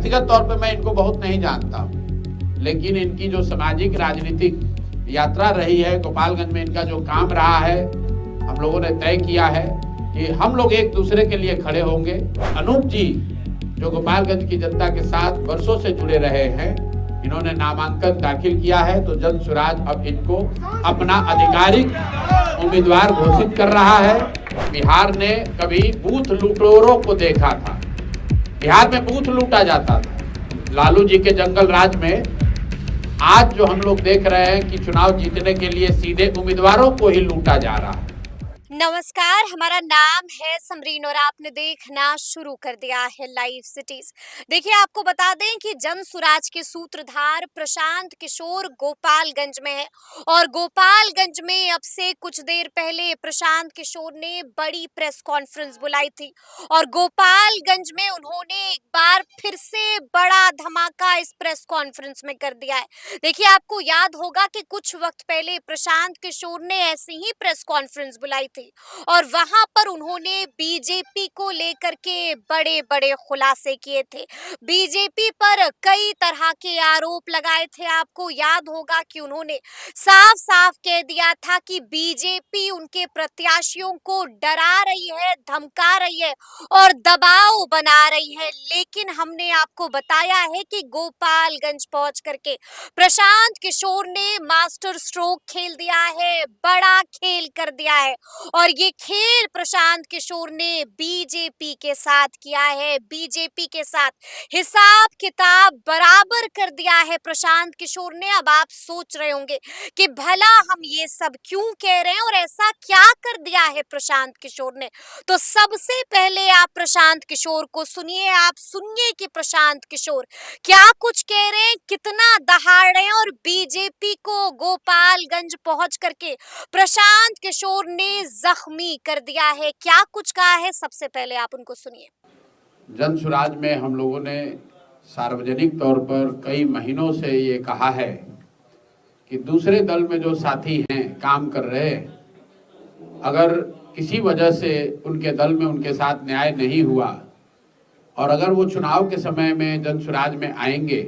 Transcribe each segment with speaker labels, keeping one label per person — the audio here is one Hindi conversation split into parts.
Speaker 1: व्यक्तिगत तौर पे मैं इनको बहुत नहीं जानता हूँ, लेकिन इनकी जो सामाजिक राजनीतिक यात्रा रही है, गोपालगंज में इनका जो काम रहा है, हम लोगों ने तय किया है कि हम लोग एक दूसरे के लिए खड़े होंगे। अनूप जी जो गोपालगंज की जनता के साथ वर्षों से जुड़े रहे हैं, इन्होंने नामांकन दाखिल किया है, तो जन स्वराज अब इनको अपना आधिकारिक उम्मीदवार घोषित कर रहा है। बिहार ने कभी बूथ लूटेरों को देखा था, बिहार में बूथ लूटा जाता था लालू जी के जंगल राज में। आज जो हम लोग देख रहे हैं कि चुनाव जीतने के लिए सीधे उम्मीदवारों को ही लूटा जा रहा है।
Speaker 2: नमस्कार, हमारा नाम है समरीन और आपने देखना शुरू कर दिया है लाइव सिटीज। देखिए, आपको बता दें कि जन सुराज के सूत्रधार प्रशांत किशोर गोपालगंज में है और गोपालगंज में अब से कुछ देर पहले प्रशांत किशोर ने बड़ी प्रेस कॉन्फ्रेंस बुलाई थी और गोपालगंज में उन्होंने एक बार फिर से बड़ा धमाका इस प्रेस कॉन्फ्रेंस में कर दिया है। देखिए, आपको याद होगा कि कुछ वक्त पहले प्रशांत किशोर ने ऐसी ही प्रेस कॉन्फ्रेंस बुलाई थी और वहां पर उन्होंने बीजेपी को लेकर के बड़े बड़े खुलासे किए थे। बीजेपी पर कई तरह के आरोप लगाए थे। आपको याद होगा कि उन्होंने साफ साफ कह दिया था कि बीजेपी उनके प्रत्याशियों को डरा रही है, धमका रही है और दबाव बना रही है। लेकिन हमने आपको बताया है कि गोपालगंज पहुंच करके प्रशांत किशोर ने मास्टर स्ट्रोक खेल दिया है, बड़ा खेल कर दिया है और ये खेल प्रशांत किशोर ने बीजेपी के साथ किया है। बीजेपी के साथ हिसाब किताब बराबर कर दिया है प्रशांत किशोर ने। अब आप सोच रहे होंगे कि भला हम ये सब क्यों कह रहे हैं और ऐसा क्या कर दिया है प्रशांत किशोर ने। तो सबसे पहले आप प्रशांत किशोर को सुनिए, आप सुनिए कि प्रशांत किशोर क्या कुछ कह रहे हैं, कितना दहाड़ रहे हैं और बीजेपी को गोपालगंज पहुंच करके प्रशांत किशोर ने जख्मी कर दिया है। क्या कुछ कहा है, सबसे पहले आप उनको सुनिए।
Speaker 1: जन स्वराज में हम लोगों ने सार्वजनिक तौर पर कई महीनों से ये कहा है कि दूसरे दल में जो साथी हैं, काम कर रहे हैं, अगर किसी वजह से उनके दल में उनके साथ न्याय नहीं हुआ और अगर वो चुनाव के समय में जन स्वराज में आएंगे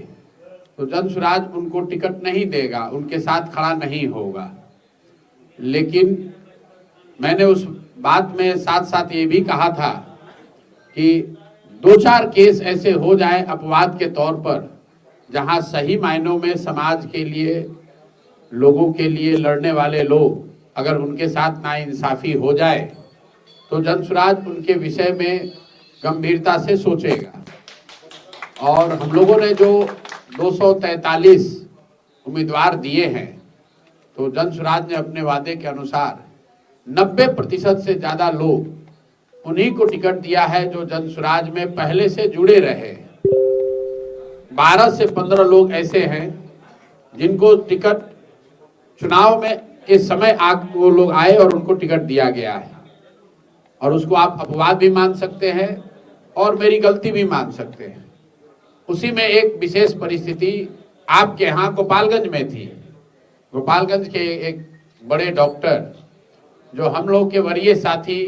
Speaker 1: तो जन स्वराज उनको टिकट नहीं देगा, उनके साथ खड़ा नहीं होगा। लेकिन मैंने उस बात में साथ साथ ये भी कहा था कि 2-4 केस ऐसे हो जाए अपवाद के तौर पर, जहां सही मायनों में समाज के लिए, लोगों के लिए लड़ने वाले लोग अगर उनके साथ नाइंसाफी हो जाए तो जन स्वराज उनके विषय में गंभीरता से सोचेगा। और हम लोगों ने जो 243 उम्मीदवार दिए हैं, तो जन स्वराज ने अपने वादे के अनुसार 90% से ज्यादा लोग उन्हीं को टिकट दिया है जो जन स्वराज में पहले से जुड़े रहे। 12 से 15 लोग ऐसे हैं जिनको टिकट चुनाव में के समय वो लोग आए और उनको टिकट दिया गया है, और उसको आप अपवाद भी मान सकते हैं और मेरी गलती भी मान सकते हैं। उसी में एक विशेष परिस्थिति आपके यहाँ गोपालगंज में थी। गोपालगंज के एक बड़े डॉक्टर, जो हम लोग के वरीय साथी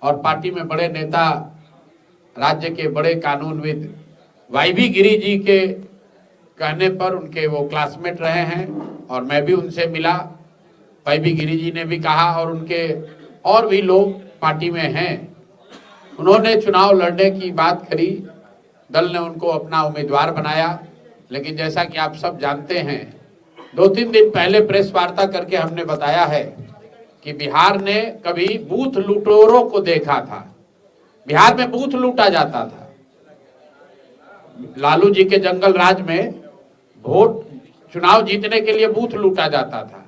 Speaker 1: और पार्टी में बड़े नेता, राज्य के बड़े कानूनविद वाईबी गिरी जी के कहने पर उनके वो क्लासमेट रहे हैं और मैं भी उनसे मिला। वाईबी गिरी जी ने भी कहा और उनके और भी लोग पार्टी में हैं, उन्होंने चुनाव लड़ने की बात करी, दल ने उनको अपना उम्मीदवार बनाया। लेकिन जैसा कि आप सब जानते हैं, 2-3 दिन पहले प्रेस वार्ता करके हमने बताया है कि बिहार ने कभी बूथ लूटेरों को देखा था, बिहार में बूथ लूटा जाता था लालू जी के जंगल राज में। वोट चुनाव जीतने के लिए बूथ लूटा जाता था।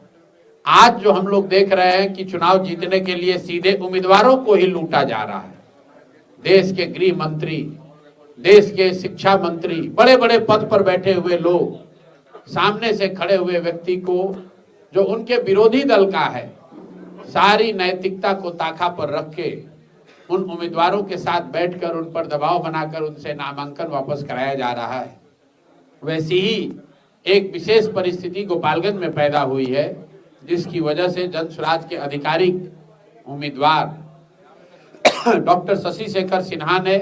Speaker 1: आज जो हम लोग देख रहे हैं कि चुनाव जीतने के लिए सीधे उम्मीदवारों को ही लूटा जा रहा है। देश के गृह मंत्री, देश के शिक्षा मंत्री, बड़े बड़े पद पर बैठे हुए लोग, सामने से खड़े हुए व्यक्ति को, जो उनके विरोधी दल का है, सारी नैतिकता को ताका पर रख के उन उम्मीदवारों के साथ बैठकर उन पर दबाव बनाकर उनसे नामांकन वापस कराया जा रहा है। वैसी ही एक विशेष परिस्थिति गोपालगंज में पैदा हुई है, जिसकी वजह से जन स्वराज के आधिकारिक उम्मीदवार डॉक्टर शशि शेखर सिन्हा ने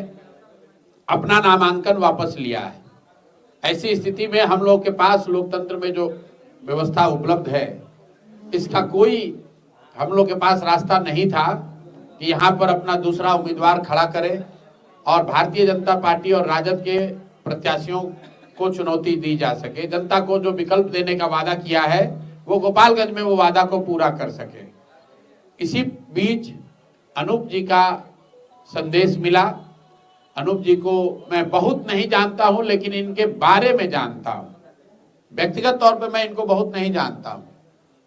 Speaker 1: अपना नामांकन वापस लिया है। ऐसी स्थिति में हम लोग के पास लोकतंत्र में जो व्यवस्था उपलब्ध है, इसका कोई हम लोग के पास रास्ता नहीं था कि यहाँ पर अपना दूसरा उम्मीदवार खड़ा करें और भारतीय जनता पार्टी और राजद के प्रत्याशियों को चुनौती दी जा सके। जनता को जो विकल्प देने का वादा किया है वो गोपालगंज में वो वादा को पूरा कर सके। इसी बीच अनूप जी का संदेश मिला। अनूप जी को मैं बहुत नहीं जानता हूं, लेकिन इनके बारे में जानता हूं। व्यक्तिगत तौर पर मैं इनको बहुत नहीं जानता हूं,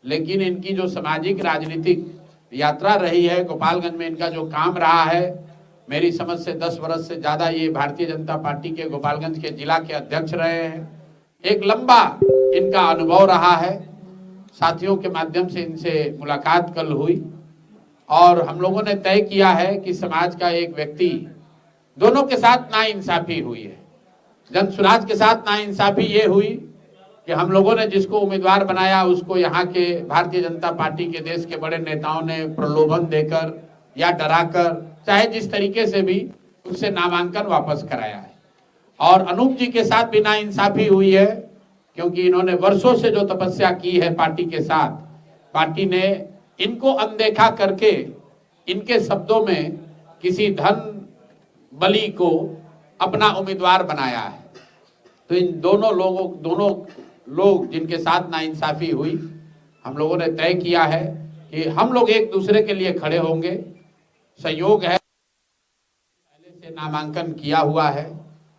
Speaker 1: लेकिन इनकी जो सामाजिक राजनीतिक यात्रा रही है, गोपालगंज में इनका जो काम रहा है, मेरी समझ से 10 वर्ष से ज्यादा ये भारतीय जनता पार्टी के गोपालगंज के जिला के अध्यक्ष रहे हैं। एक लंबा इनका अनुभव रहा है। साथियों के माध्यम से इनसे मुलाकात कल हुई और हम लोगों ने तय किया है कि समाज का एक व्यक्ति, दोनों के साथ नाइंसाफी हुई है। जन सुराज के साथ नाइंसाफी ये हुई कि हम लोगों ने जिसको उम्मीदवार बनाया उसको यहाँ के भारतीय जनता पार्टी के देश के बड़े नेताओं ने प्रलोभन देकर या डराकर, चाहे जिस तरीके से भी, उससे नामांकन वापस कराया है। और अनूप जी के साथ भी नाइंसाफी हुई है, क्योंकि इन्होंने वर्षों से जो तपस्या की है पार्टी के साथ, पार्टी ने इनको अनदेखा करके इनके शब्दों में किसी धन बली को अपना उम्मीदवार बनाया है। तो इन दोनों लोग जिनके साथ नाइंसाफी हुई, हम लोगों ने तय किया है कि हम लोग एक दूसरे के लिए खड़े होंगे। संयोग है पहले से नामांकन किया हुआ है,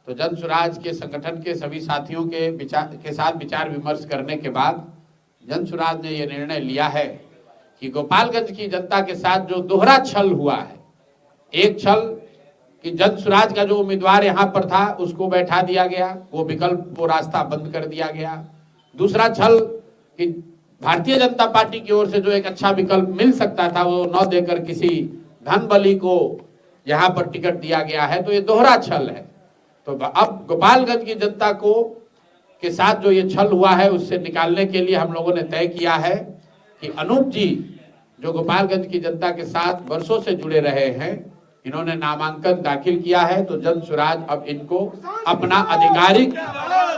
Speaker 1: तो जन सुराज के संगठन के सभी साथियों के साथ विचार विमर्श करने के बाद जन सुराज ने यह निर्णय लिया है कि गोपालगंज की जनता के साथ जो दोहरा छल हुआ है, एक छल कि जन सुराज का जो उम्मीदवार यहाँ पर था उसको बैठा दिया गया, वो विकल्प, वो रास्ता बंद कर दिया गया। दूसरा छल कि भारतीय जनता पार्टी की ओर से जो एक अच्छा विकल्प मिल सकता था वो न देकर किसी धन बली को यहाँ पर टिकट दिया गया है। तो ये दोहरा छल है। तो अब गोपालगंज की जनता को के साथ जो ये छल हुआ है उससे निकालने के लिए हम लोगों ने तय किया है कि अनूप जी जो गोपालगंज की जनता के साथ वर्षों से जुड़े रहे हैं, इन्होंने नामांकन दाखिल किया है, तो जन सुराज अब इनको अपना आधिकारिक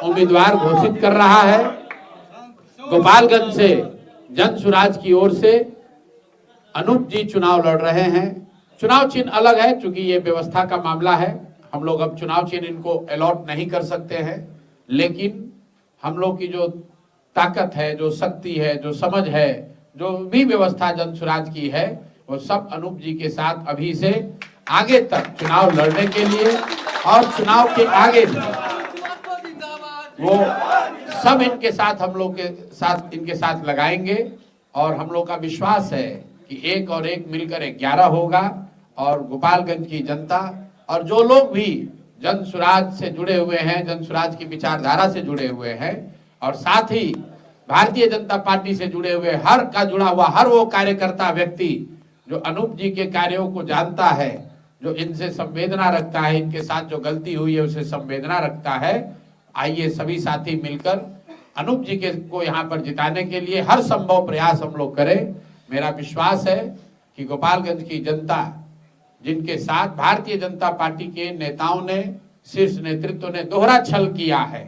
Speaker 1: उम्मीदवार घोषित कर रहा है। गोपालगंज से जन सुराज की ओर से अनूप जी चुनाव लड़ रहे हैं। चुनाव चिन्ह अलग है, चूंकि ये व्यवस्था का मामला है, हम लोग अब चुनाव चिन्ह इनको अलॉट नहीं कर सकते हैं, लेकिन हम लोग की जो ताकत है, जो शक्ति है, जो समझ है, जो भी व्यवस्था जन सुराज की है, वो सब अनूप जी के साथ अभी से आगे तक चुनाव लड़ने के लिए और चुनाव के आगे भी वो सब इनके साथ, हम लोग के साथ, इनके साथ लगाएंगे। और हम लोग का विश्वास है कि एक और एक मिलकर 11 होगा और गोपालगंज की जनता और जो लोग भी जन सुराज से जुड़े हुए हैं, जन सुराज की विचारधारा से जुड़े हुए हैं और साथ ही भारतीय जनता पार्टी से जुड़े हुए जुड़ा हुआ हर वो कार्यकर्ता व्यक्ति जो अनूप जी के कार्यों को जानता है, जो इनसे संवेदना रखता है, इनके साथ जो गलती हुई है उसे संवेदना रखता है, आइए सभी साथी मिलकर अनूप जी को यहाँ पर जिताने के लिए हर संभव प्रयास हम लोग करें। मेरा विश्वास है कि गोपालगंज की जनता, जिनके साथ भारतीय जनता पार्टी के नेताओं ने, शीर्ष नेतृत्व ने दोहरा छल किया है,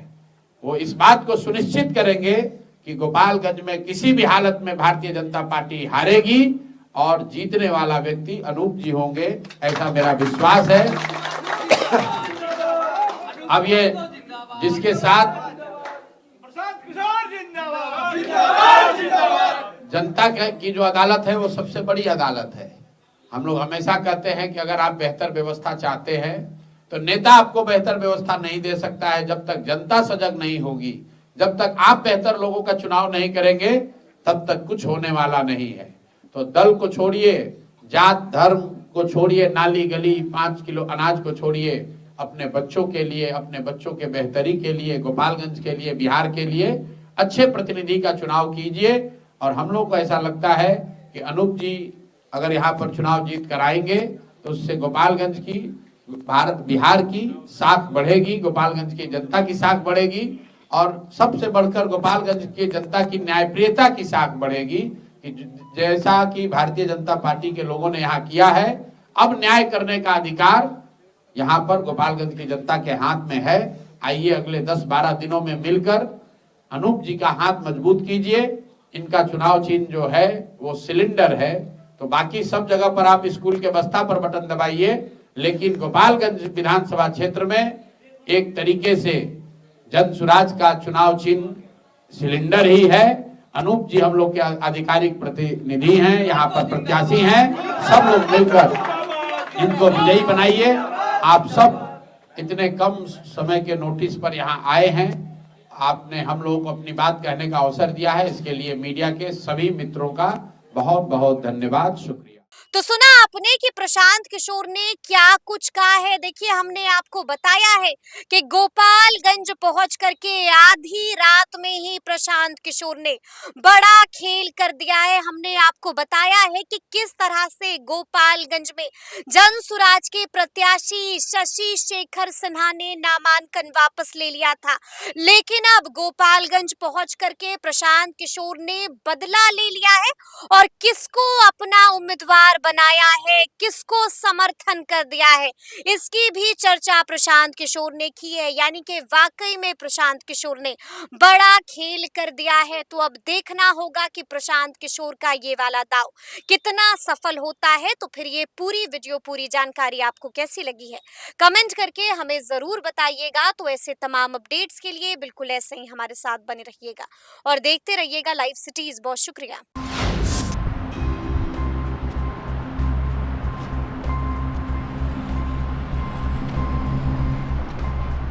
Speaker 1: वो इस बात को सुनिश्चित करेंगे कि गोपालगंज में किसी भी हालत में भारतीय जनता पार्टी हारेगी और जीतने वाला व्यक्ति अनूप जी होंगे, ऐसा मेरा विश्वास है। अब ये जिसके साथ जनता की जो अदालत है वो सबसे बड़ी अदालत है। हम लोग हमेशा कहते हैं कि अगर आप बेहतर व्यवस्था चाहते हैं तो नेता आपको बेहतर व्यवस्था नहीं दे सकता है जब तक जनता सजग नहीं होगी। जब तक आप बेहतर लोगों का चुनाव नहीं करेंगे तब तक कुछ होने वाला नहीं है। तो दल को छोड़िए, जात धर्म को छोड़िए, नाली गली 5 किलो अनाज को छोड़िए, अपने बच्चों के लिए, अपने बच्चों के बेहतरी के लिए, गोपालगंज के लिए, बिहार के लिए अच्छे प्रतिनिधि का चुनाव कीजिए। और हम लोग को ऐसा लगता है कि अनूप जी अगर यहाँ पर चुनाव जीत कर आएंगे तो उससे गोपालगंज की, बिहार की साख बढ़ेगी, गोपालगंज की जनता की साख बढ़ेगी और सबसे बढ़कर गोपालगंज की जनता की न्यायप्रियता की साख बढ़ेगी कि जैसा कि भारतीय जनता पार्टी के लोगों ने यहाँ किया है, अब न्याय करने का अधिकार यहाँ पर गोपालगंज की जनता के हाथ में है। आइए अगले 10-12 दिनों में मिलकर अनूप जी का हाथ मजबूत कीजिए। इनका चुनाव चिन्ह जो है वो सिलेंडर है, तो बाकी सब जगह पर आप स्कूल के बस्ता पर बटन दबाइए, लेकिन गोपालगंज विधानसभा क्षेत्र में एक तरीके से जन सुराज का चुनाव चिन्ह सिलेंडर ही है। अनूप जी हम लोग के आधिकारिक प्रतिनिधि हैं, यहाँ पर प्रत्याशी हैं। सब लोग मिलकर इनको विजयी बनाइए। आप सब इतने कम समय के नोटिस पर यहाँ आए हैं, आपने हम लोगों को अपनी बात कहने का अवसर दिया है, इसके लिए मीडिया के सभी मित्रों का बहुत बहुत धन्यवाद, शुक्रिया।
Speaker 2: तो सुना आपने कि प्रशांत किशोर ने क्या कुछ कहा है। देखिए, हमने आपको बताया है कि गोपालगंज पहुंच करके आधी रात में ही प्रशांत किशोर ने बड़ा खेल कर दिया है। हमने आपको बताया है कि किस तरह से गोपालगंज में जन सुराज के प्रत्याशी शशि शेखर सिन्हा ने नामांकन वापस ले लिया था, लेकिन अब गोपालगंज पहुंच करके प्रशांत किशोर ने बदला ले लिया है और किसको अपना उम्मीदवार बनाया है, किसको समर्थन कर दिया है, इसकी भी चर्चा प्रशांत किशोर ने की है। यानी कि वाकई में प्रशांत किशोर ने बड़ा खेल कर दिया है। तो अब देखना होगा कि प्रशांत किशोर का ये वाला दाव कितना सफल होता है। तो फिर ये पूरी वीडियो, पूरी जानकारी आपको कैसी लगी है, कमेंट करके हमें जरूर बताइएगा। तो ऐसे तमाम अपडेट्स के लिए बिल्कुल ऐसे ही हमारे साथ बने रहिएगा और देखते रहिएगा लाइव सिटीज। बहुत शुक्रिया।